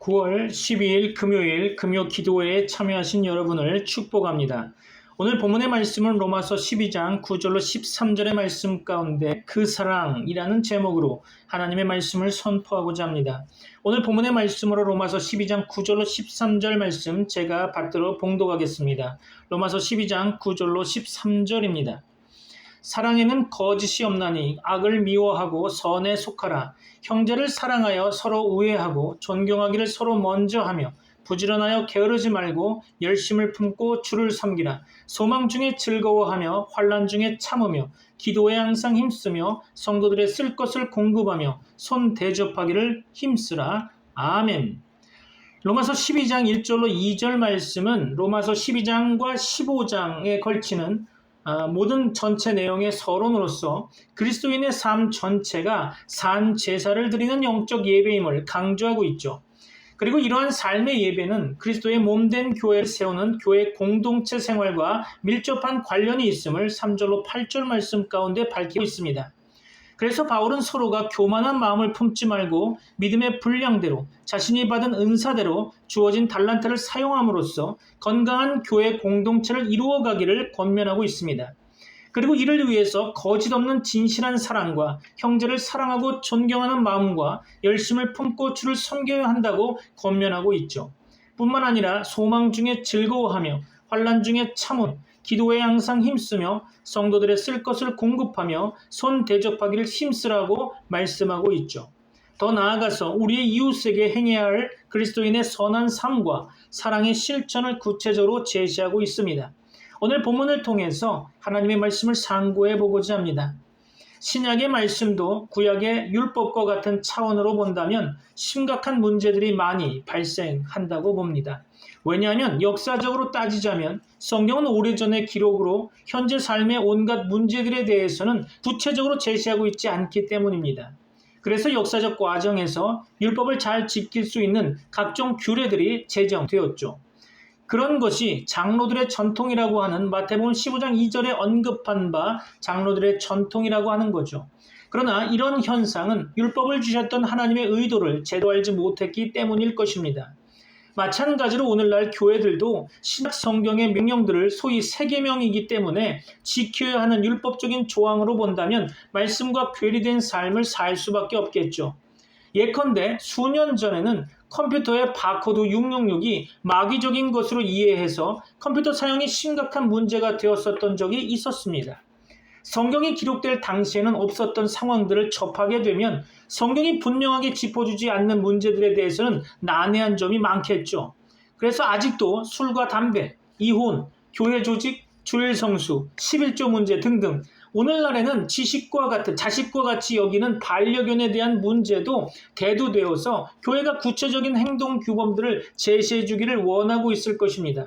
9월 12일 금요일 금요 기도회에 참여하신 여러분을 축복합니다. 오늘 본문의 말씀은 로마서 12장 9절로 13절의 말씀 가운데 그 사랑이라는 제목으로 하나님의 말씀을 선포하고자 합니다. 오늘 본문의 말씀으로 로마서 12장 9절로 13절 말씀 제가 받들어 봉독하겠습니다. 로마서 12장 9절로 13절입니다. 사랑에는 거짓이 없나니 악을 미워하고 선에 속하라. 형제를 사랑하여 서로 우애하고 존경하기를 서로 먼저 하며 부지런하여 게으르지 말고 열심을 품고 주를 섬기라. 소망 중에 즐거워하며 환난 중에 참으며 기도에 항상 힘쓰며 성도들의 쓸 것을 공급하며 손 대접하기를 힘쓰라. 아멘. 로마서 12장 1절로 2절 말씀은 로마서 12장과 15장에 걸치는 모든 전체 내용의 서론으로서 그리스도인의 삶 전체가 산 제사를 드리는 영적 예배임을 강조하고 있죠. 그리고 이러한 삶의 예배는 그리스도의 몸된 교회를 세우는 교회 공동체 생활과 밀접한 관련이 있음을 3절로 8절 말씀 가운데 밝히고 있습니다. 그래서 바울은 서로가 교만한 마음을 품지 말고 믿음의 분량대로 자신이 받은 은사대로 주어진 달란트를 사용함으로써 건강한 교회 공동체를 이루어가기를 권면하고 있습니다. 그리고 이를 위해서 거짓 없는 진실한 사랑과 형제를 사랑하고 존경하는 마음과 열심을 품고 주를 섬겨야 한다고 권면하고 있죠. 뿐만 아니라 소망 중에 즐거워하며 환난 중에 참음, 기도에 항상 힘쓰며 성도들의 쓸 것을 공급하며 손 대접하기를 힘쓰라고 말씀하고 있죠. 더 나아가서 우리의 이웃에게 행해야 할 그리스도인의 선한 삶과 사랑의 실천을 구체적으로 제시하고 있습니다. 오늘 본문을 통해서 하나님의 말씀을 상고해 보고자 합니다. 신약의 말씀도 구약의 율법과 같은 차원으로 본다면 심각한 문제들이 많이 발생한다고 봅니다. 왜냐하면 역사적으로 따지자면 성경은 오래전의 기록으로 현재 삶의 온갖 문제들에 대해서는 구체적으로 제시하고 있지 않기 때문입니다. 그래서 역사적 과정에서 율법을 잘 지킬 수 있는 각종 규례들이 제정되었죠. 그런 것이 장로들의 전통이라고 하는 마태복음 15장 2절에 언급한 바 장로들의 전통이라고 하는 거죠. 그러나 이런 현상은 율법을 주셨던 하나님의 의도를 제대로 알지 못했기 때문일 것입니다. 마찬가지로 오늘날 교회들도 신약 성경의 명령들을 소위 세계명이기 때문에 지켜야 하는 율법적인 조항으로 본다면 말씀과 괴리된 삶을 살 수밖에 없겠죠. 예컨대 수년 전에는 컴퓨터의 바코드 666이 마귀적인 것으로 이해해서 컴퓨터 사용이 심각한 문제가 되었었던 적이 있었습니다. 성경이 기록될 당시에는 없었던 상황들을 접하게 되면 성경이 분명하게 짚어주지 않는 문제들에 대해서는 난해한 점이 많겠죠. 그래서 아직도 술과 담배, 이혼, 교회 조직, 주일 성수, 11조 문제 등등 오늘날에는 자식과 같이 여기는 반려견에 대한 문제도 대두되어서 교회가 구체적인 행동 규범들을 제시해 주기를 원하고 있을 것입니다.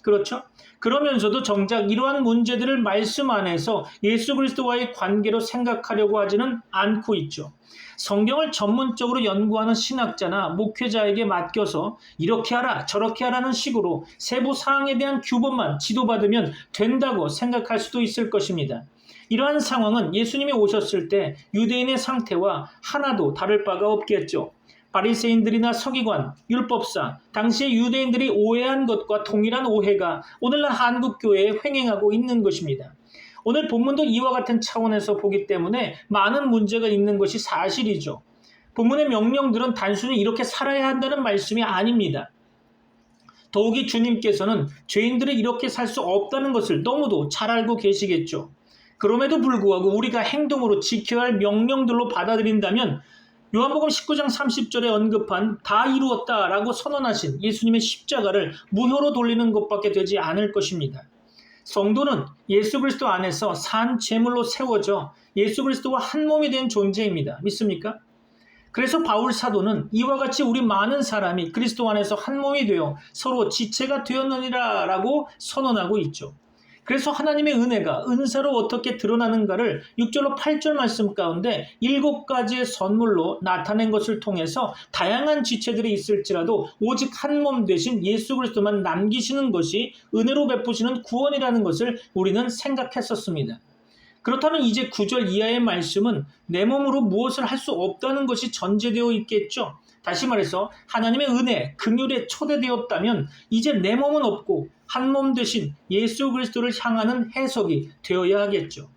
그렇죠? 그러면서도 정작 이러한 문제들을 말씀 안에서 예수 그리스도와의 관계로 생각하려고 하지는 않고 있죠. 성경을 전문적으로 연구하는 신학자나 목회자에게 맡겨서 이렇게 하라 저렇게 하라는 식으로 세부 사항에 대한 규범만 지도받으면 된다고 생각할 수도 있을 것입니다. 이러한 상황은 예수님이 오셨을 때 유대인의 상태와 하나도 다를 바가 없겠죠. 바리새인들이나 서기관, 율법사, 당시의 유대인들이 오해한 것과 동일한 오해가 오늘날 한국교회에 횡행하고 있는 것입니다. 오늘 본문도 이와 같은 차원에서 보기 때문에 많은 문제가 있는 것이 사실이죠. 본문의 명령들은 단순히 이렇게 살아야 한다는 말씀이 아닙니다. 더욱이 주님께서는 죄인들이 이렇게 살 수 없다는 것을 너무도 잘 알고 계시겠죠. 그럼에도 불구하고 우리가 행동으로 지켜야 할 명령들로 받아들인다면 요한복음 19장 30절에 언급한 다 이루었다라고 선언하신 예수님의 십자가를 무효로 돌리는 것밖에 되지 않을 것입니다. 성도는 예수 그리스도 안에서 산 제물로 세워져 예수 그리스도와 한 몸이 된 존재입니다. 믿습니까? 그래서 바울 사도는 이와 같이 우리 많은 사람이 그리스도 안에서 한 몸이 되어 서로 지체가 되었느니라 라고 선언하고 있죠. 그래서 하나님의 은혜가 은사로 어떻게 드러나는가를 6절로 8절 말씀 가운데 7가지의 선물로 나타낸 것을 통해서 다양한 지체들이 있을지라도 오직 한 몸 되신 예수 그리스도만 남기시는 것이 은혜로 베푸시는 구원이라는 것을 우리는 생각했었습니다. 그렇다면 이제 9절 이하의 말씀은 내 몸으로 무엇을 할 수 없다는 것이 전제되어 있겠죠. 다시 말해서 하나님의 은혜, 긍휼에 초대되었다면 이제 내 몸은 없고 한 몸 되신 예수 그리스도를 향하는 해석이 되어야 하겠죠.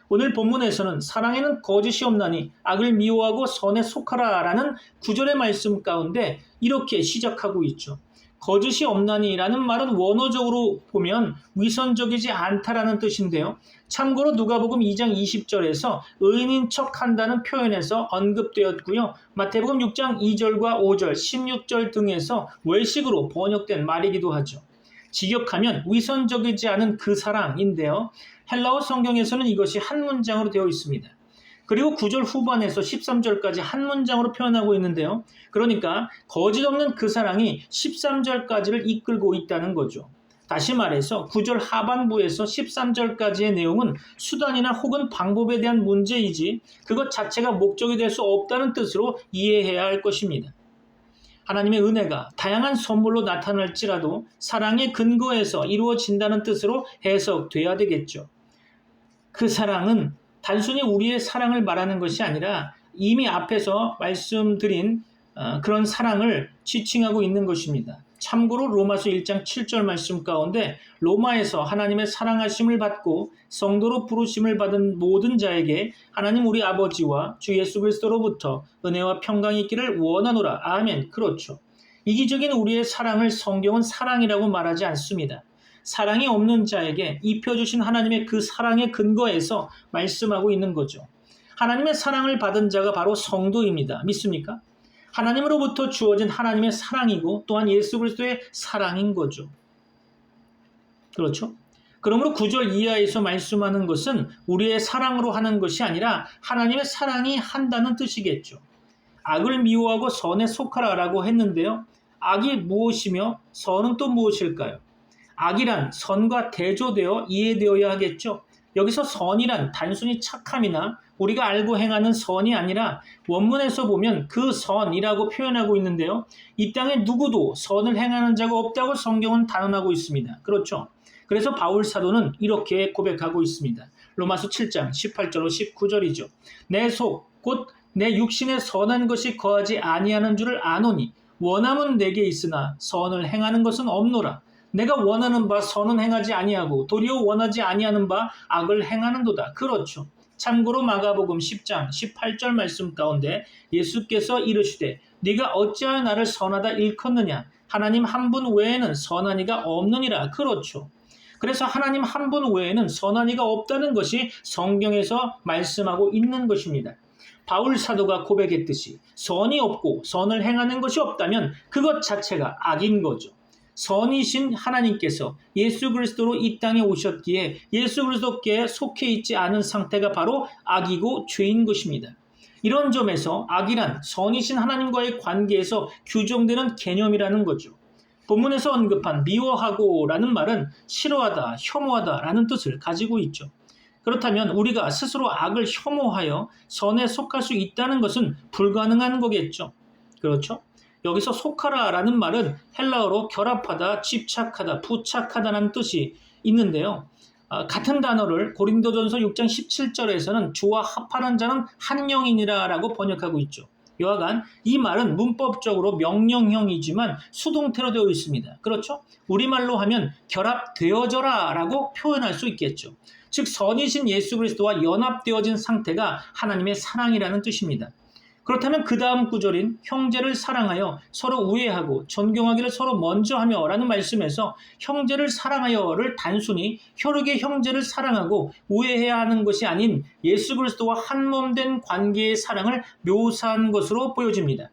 오늘 본문에서는 사랑에는 거짓이 없나니 악을 미워하고 선에 속하라 라는 구절의 말씀 가운데 이렇게 시작하고 있죠. 거짓이 없나니 라는 말은 원어적으로 보면 위선적이지 않다라는 뜻인데요. 참고로 누가복음 2장 20절에서 의인인 척한다는 표현에서 언급되었고요. 마태복음 6장 2절과 5절, 16절 등에서 외식으로 번역된 말이기도 하죠. 직역하면 위선적이지 않은 그 사랑인데요. 헬라어 성경에서는 이것이 한 문장으로 되어 있습니다. 그리고 9절 후반에서 13절까지 한 문장으로 표현하고 있는데요. 그러니까 거짓 없는 그 사랑이 13절까지를 이끌고 있다는 거죠. 다시 말해서 9절 하반부에서 13절까지의 내용은 수단이나 혹은 방법에 대한 문제이지 그것 자체가 목적이 될 수 없다는 뜻으로 이해해야 할 것입니다. 하나님의 은혜가 다양한 선물로 나타날지라도 사랑의 근거에서 이루어진다는 뜻으로 해석돼야 되겠죠. 그 사랑은 단순히 우리의 사랑을 말하는 것이 아니라 이미 앞에서 말씀드린 그런 사랑을 지칭하고 있는 것입니다. 참고로 로마서 1장 7절 말씀 가운데 로마에서 하나님의 사랑하심을 받고 성도로 부르심을 받은 모든 자에게 하나님 우리 아버지와 주 예수 그리스도로부터 은혜와 평강이 있기를 원하노라. 아멘. 그렇죠. 이기적인 우리의 사랑을 성경은 사랑이라고 말하지 않습니다. 사랑이 없는 자에게 입혀주신 하나님의 그 사랑의 근거에서 말씀하고 있는 거죠. 하나님의 사랑을 받은 자가 바로 성도입니다. 믿습니까? 하나님으로부터 주어진 하나님의 사랑이고 또한 예수 그리스도의 사랑인 거죠. 그렇죠? 그러므로 9절 이하에서 말씀하는 것은 우리의 사랑으로 하는 것이 아니라 하나님의 사랑이 한다는 뜻이겠죠. 악을 미워하고 선에 속하라라고 했는데요. 악이 무엇이며 선은 또 무엇일까요? 악이란 선과 대조되어 이해되어야 하겠죠. 여기서 선이란 단순히 착함이나 우리가 알고 행하는 선이 아니라 원문에서 보면 그 선이라고 표현하고 있는데요. 이 땅에 누구도 선을 행하는 자가 없다고 성경은 단언하고 있습니다. 그렇죠. 그래서 바울 사도는 이렇게 고백하고 있습니다. 로마서 7장 18절로 19절이죠. 내 속 곧 내 육신에 선한 것이 거하지 아니하는 줄을 아노니 원함은 내게 있으나 선을 행하는 것은 없노라. 내가 원하는 바 선은 행하지 아니하고 도리어 원하지 아니하는 바 악을 행하는도다. 그렇죠. 참고로 마가복음 10장 18절 말씀 가운데 예수께서 이르시되 네가 어찌하여 나를 선하다 일컫느냐. 하나님 한 분 외에는 선한 이가 없느니라. 그렇죠. 그래서 하나님 한 분 외에는 선한 이가 없다는 것이 성경에서 말씀하고 있는 것입니다. 바울 사도가 고백했듯이 선이 없고 선을 행하는 것이 없다면 그것 자체가 악인 거죠. 선이신 하나님께서 예수 그리스도로 이 땅에 오셨기에 예수 그리스도께 속해 있지 않은 상태가 바로 악이고 죄인 것입니다. 이런 점에서 악이란 선이신 하나님과의 관계에서 규정되는 개념이라는 거죠. 본문에서 언급한 미워하고 라는 말은 싫어하다, 혐오하다 라는 뜻을 가지고 있죠. 그렇다면 우리가 스스로 악을 혐오하여 선에 속할 수 있다는 것은 불가능한 거겠죠. 그렇죠? 여기서 속하라 라는 말은 헬라어로 결합하다, 집착하다, 부착하다라는 뜻이 있는데요. 같은 단어를 고린도전서 6장 17절에서는 주와 합하는 자는 한 영이니라 라고 번역하고 있죠. 여하간 이 말은 문법적으로 명령형이지만 수동태로 되어 있습니다. 그렇죠? 우리말로 하면 결합되어져라 라고 표현할 수 있겠죠. 즉 선이신 예수 그리스도와 연합되어진 상태가 하나님의 사랑이라는 뜻입니다. 그렇다면 그 다음 구절인 형제를 사랑하여 서로 우애하고 존경하기를 서로 먼저 하며 라는 말씀에서 형제를 사랑하여를 단순히 혈육의 형제를 사랑하고 우애해야 하는 것이 아닌 예수 그리스도와 한몸된 관계의 사랑을 묘사한 것으로 보여집니다.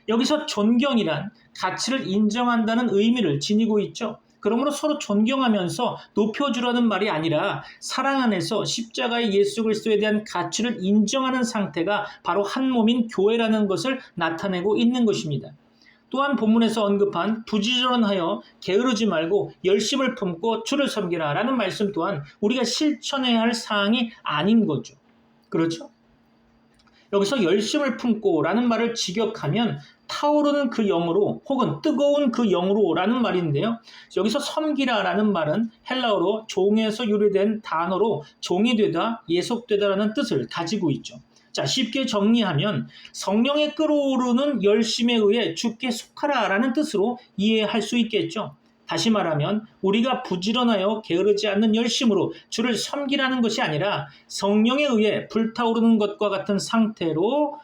여기서 존경이란 가치를 인정한다는 의미를 지니고 있죠. 그러므로 서로 존경하면서 높여주라는 말이 아니라 사랑 안에서 십자가의 예수 그리스도에 대한 가치를 인정하는 상태가 바로 한 몸인 교회라는 것을 나타내고 있는 것입니다. 또한 본문에서 언급한 부지런하여 게으르지 말고 열심을 품고 주를 섬기라 라는 말씀 또한 우리가 실천해야 할 사항이 아닌 거죠. 그렇죠? 여기서 열심을 품고 라는 말을 직역하면 타오르는 그 영으로 혹은 뜨거운 그 영으로 라는 말인데요. 여기서 섬기라 라는 말은 헬라어로 종에서 유래된 단어로 종이 되다, 예속되다 라는 뜻을 가지고 있죠. 자, 쉽게 정리하면 성령의 끓어오르는 열심에 의해 주께 속하라라는 뜻으로 이해할 수 있겠죠. 다시 말하면 우리가 부지런하여 게으르지 않는 열심으로 주를 섬기라는 것이 아니라 성령에 의해 불타오르는 것과 같은 상태로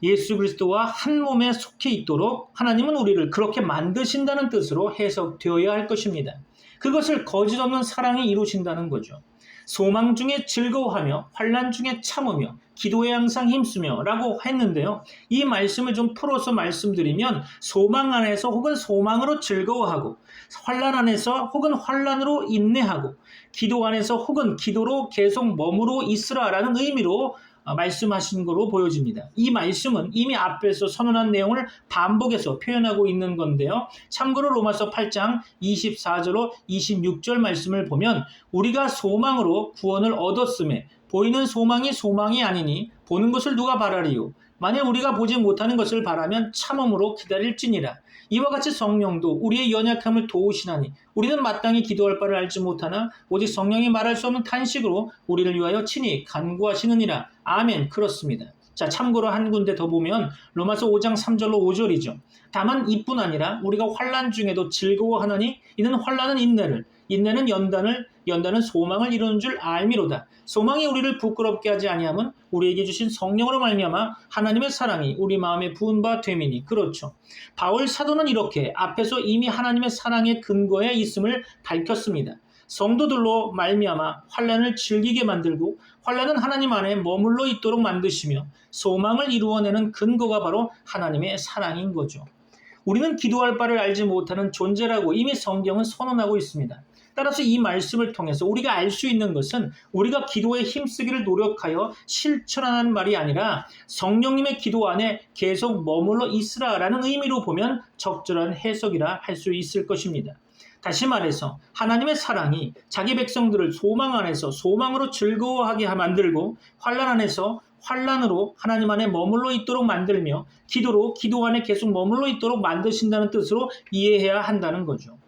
예수 그리스도와 한 몸에 속해 있도록 하나님은 우리를 그렇게 만드신다는 뜻으로 해석되어야 할 것입니다. 그것을 거짓 없는 사랑이 이루신다는 거죠. 소망 중에 즐거워하며 환난 중에 참으며 기도에 항상 힘쓰며 라고 했는데요. 이 말씀을 좀 풀어서 말씀드리면 소망 안에서 혹은 소망으로 즐거워하고 환난 안에서 혹은 환난으로 인내하고 기도 안에서 혹은 기도로 계속 머무르고 있으라라는 의미로 말씀하신 것으로 보여집니다. 이 말씀은 이미 앞에서 선언한 내용을 반복해서 표현하고 있는 건데요. 참고로 로마서 8장 24절로 26절 말씀을 보면 우리가 소망으로 구원을 얻었음에 보이는 소망이 소망이 아니니 보는 것을 누가 바라리요. 만일 우리가 보지 못하는 것을 바라면 참음으로 기다릴지니라. 이와 같이 성령도 우리의 연약함을 도우시나니 우리는 마땅히 기도할 바를 알지 못하나 오직 성령이 말할 수 없는 탄식으로 우리를 위하여 친히 간구하시느니라. 아멘. 그렇습니다. 자, 참고로 한 군데 더 보면 로마서 5장 3절로 5절이죠. 다만 이뿐 아니라 우리가 환난 중에도 즐거워하나니 이는 환난은 인내를, 인내는 연단은 소망을 이루는 줄 알미로다. 소망이 우리를 부끄럽게 하지 아니함은 우리에게 주신 성령으로 말미암아 하나님의 사랑이 우리 마음에 부은 바 됨이니. 그렇죠. 바울 사도는 이렇게 앞에서 이미 하나님의 사랑의 근거에 있음을 밝혔습니다. 성도들로 말미암아 환난을 즐기게 만들고 환난은 하나님 안에 머물러 있도록 만드시며 소망을 이루어내는 근거가 바로 하나님의 사랑인 거죠. 우리는 기도할 바를 알지 못하는 존재라고 이미 성경은 선언하고 있습니다. 따라서 이 말씀을 통해서 우리가 알 수 있는 것은 우리가 기도에 힘쓰기를 노력하여 실천하는 말이 아니라 성령님의 기도 안에 계속 머물러 있으라라는 의미로 보면 적절한 해석이라 할 수 있을 것입니다. 다시 말해서 하나님의 사랑이 자기 백성들을 소망 안에서 소망으로 즐거워하게 만들고 환난 안에서 환난으로 하나님 안에 머물러 있도록 만들며 기도로 기도 안에 계속 머물러 있도록 만드신다는 뜻으로 이해해야 한다는 거죠.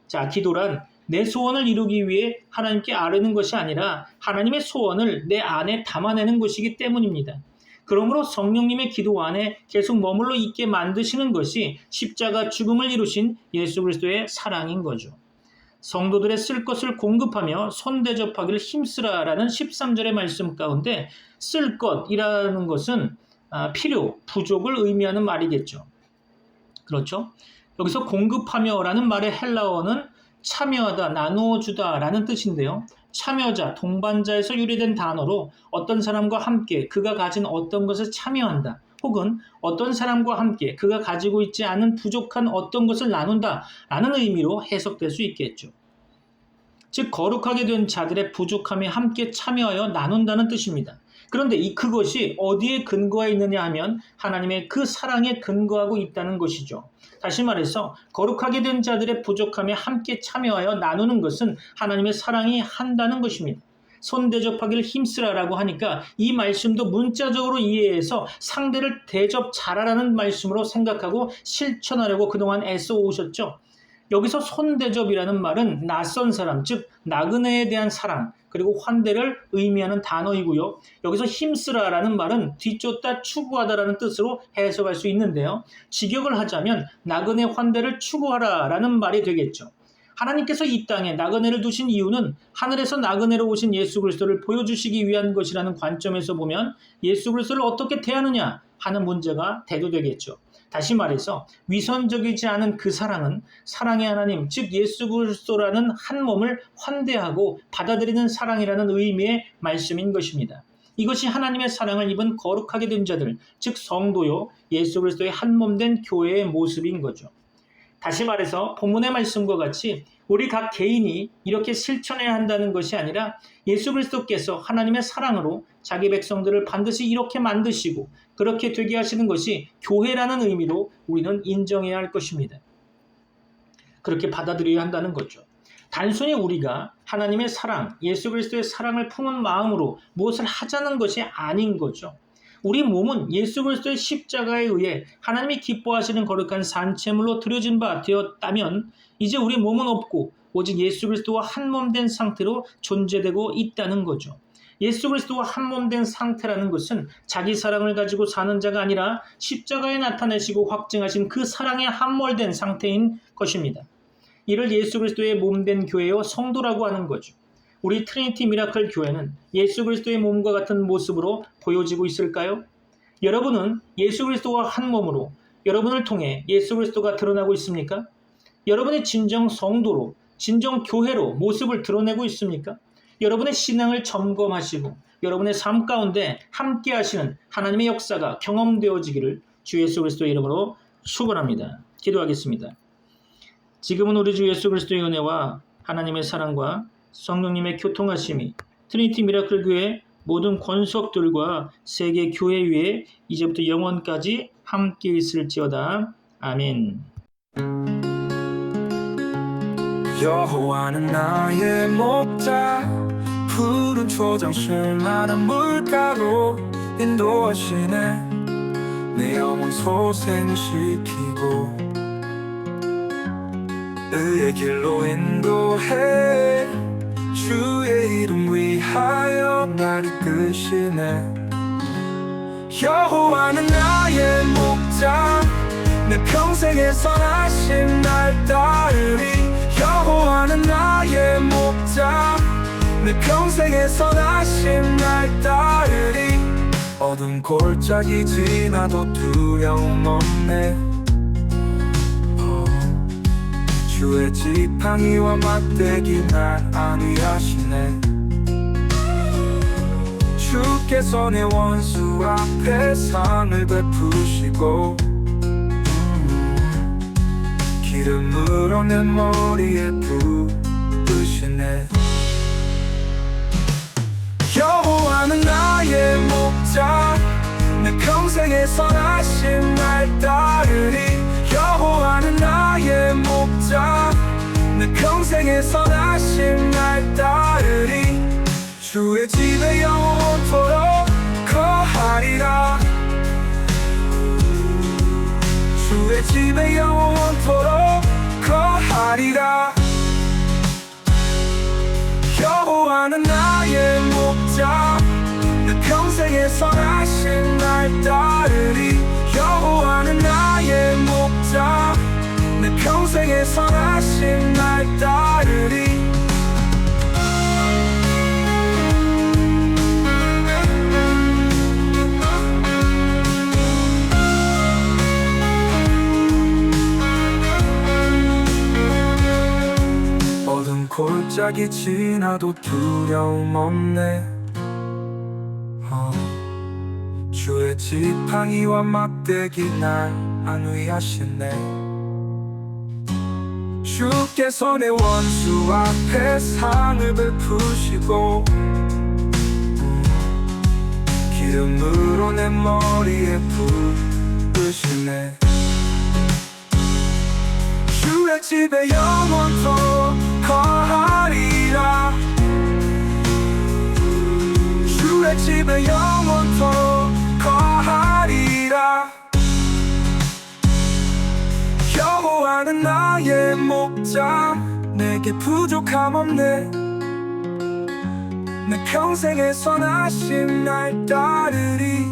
자, 기도란 내 소원을 이루기 위해 하나님께 아뢰는 것이 아니라 하나님의 소원을 내 안에 담아내는 것이기 때문입니다. 그러므로 성령님의 기도 안에 계속 머물러 있게 만드시는 것이 십자가 죽음을 이루신 예수 그리스도의 사랑인 거죠. 성도들의 쓸 것을 공급하며 손대접하기를 힘쓰라라는 13절의 말씀 가운데 쓸 것이라는 것은 필요, 부족을 의미하는 말이겠죠. 그렇죠? 여기서 공급하며라는 말의 헬라어는 참여하다, 나누어 주다라는 뜻인데요. 참여자, 동반자에서 유래된 단어로 어떤 사람과 함께 그가 가진 어떤 것을 참여한다. 혹은 어떤 사람과 함께 그가 가지고 있지 않은 부족한 어떤 것을 나눈다라는 의미로 해석될 수 있겠죠. 즉 거룩하게 된 자들의 부족함에 함께 참여하여 나눈다는 뜻입니다. 그런데 그것이 어디에 근거해 있느냐 하면 하나님의 그 사랑에 근거하고 있다는 것이죠. 다시 말해서 거룩하게 된 자들의 부족함에 함께 참여하여 나누는 것은 하나님의 사랑이 한다는 것입니다. 손대접하기를 힘쓰라라고 하니까 이 말씀도 문자적으로 이해해서 상대를 대접 잘하라는 말씀으로 생각하고 실천하려고 그동안 애써 오셨죠. 여기서 손대접이라는 말은 낯선 사람, 즉 나그네에 대한 사랑, 그리고 환대를 의미하는 단어이고요. 여기서 힘쓰라라는 말은 뒤쫓다 추구하다라는 뜻으로 해석할 수 있는데요. 직역을 하자면 나그네 환대를 추구하라라는 말이 되겠죠. 하나님께서 이 땅에 나그네를 두신 이유는 하늘에서 나그네로 오신 예수 그리스도를 보여주시기 위한 것이라는 관점에서 보면 예수 그리스도를 어떻게 대하느냐 하는 문제가 대두되겠죠. 다시 말해서 위선적이지 않은 그 사랑은 사랑의 하나님, 즉 예수 그리스도라는 한 몸을 환대하고 받아들이는 사랑이라는 의미의 말씀인 것입니다. 이것이 하나님의 사랑을 입은 거룩하게 된 자들, 즉 성도요, 예수 그리스도의 한 몸 된 교회의 모습인 거죠. 다시 말해서 본문의 말씀과 같이 우리 각 개인이 이렇게 실천해야 한다는 것이 아니라 예수 그리스도께서 하나님의 사랑으로 자기 백성들을 반드시 이렇게 만드시고 그렇게 되게 하시는 것이 교회라는 의미로 우리는 인정해야 할 것입니다. 그렇게 받아들여야 한다는 거죠. 단순히 우리가 하나님의 사랑, 예수 그리스도의 사랑을 품은 마음으로 무엇을 하자는 것이 아닌 거죠. 우리 몸은 예수 그리스도의 십자가에 의해 하나님이 기뻐하시는 거룩한 산채물로 드려진 바 되었다면 이제 우리 몸은 없고 오직 예수 그리스도와 한 몸 된 상태로 존재되고 있다는 거죠. 예수 그리스도와 한 몸 된 상태라는 것은 자기 사랑을 가지고 사는 자가 아니라 십자가에 나타내시고 확증하신 그 사랑에 함몰된 상태인 것입니다. 이를 예수 그리스도의 몸 된 교회요 성도라고 하는 거죠. 우리 트리니티 미라클 교회는 예수 그리스도의 몸과 같은 모습으로 보여지고 있을까요? 여러분은 예수 그리스도와 한 몸으로 여러분을 통해 예수 그리스도가 드러나고 있습니까? 여러분의 진정 성도로, 진정 교회로 모습을 드러내고 있습니까? 여러분의 신앙을 점검하시고 여러분의 삶 가운데 함께 하시는 하나님의 역사가 경험되어지기를 주 예수 그리스도의 이름으로 축원합니다. 기도하겠습니다. 지금은 우리 주 예수 그리스도의 은혜와 하나님의 사랑과 성령님의 교통하심이 트리니티 미라클 교회 모든 권속들과 세계 교회 위에 이제부터 영원까지 함께 있을지어다. 아멘. 여호와는 나의 목자, 푸른 초장술 많은 물가로 인도하시네. 내 영혼 소생시키고 의의 길로 인도해. 주의 이름 위하여 날 이끄시네. 여호와는 나의 목자, 내 평생의 선하심 날 따르리. 여호와는 나의 목자, 내 평생의 선하심 날 따르리. 어두운 골짜기 지나도 두려움 없네. 주의 지팡이와 막대기 날 안위하시네. 주께서 내 원수 앞에 상을 베푸시고 기름으로 내 머리에 부으시네. 여호와는 나의 목자, 내 평생의 선하심 날 따르리. 여호와는 나의 목자, 내 평생의 선하심 날 따르리. 주의 집에 영원토록 거하리라. 주의 집에 영원토록 거하리라. 여호와는 나의 목자, 내 평생의 선하심 날 따르리. 여호와는 나의 목자, 내 평생의 선하심 날 따르리. 어두운 골짜기 지나도 두려움 없네. 주의 지팡이와 막대기 날 안위하시네. 주께서 내 원수 앞에 상을 베푸시고 기름으로 내 머리에 부으시네. 주의 집에 영원토록 거하리라. 주의 집에 영원토록 거하리라. 여호와는 나의 목자, 내게 부족함 없네. 내 평생의 선하심 날 따르리.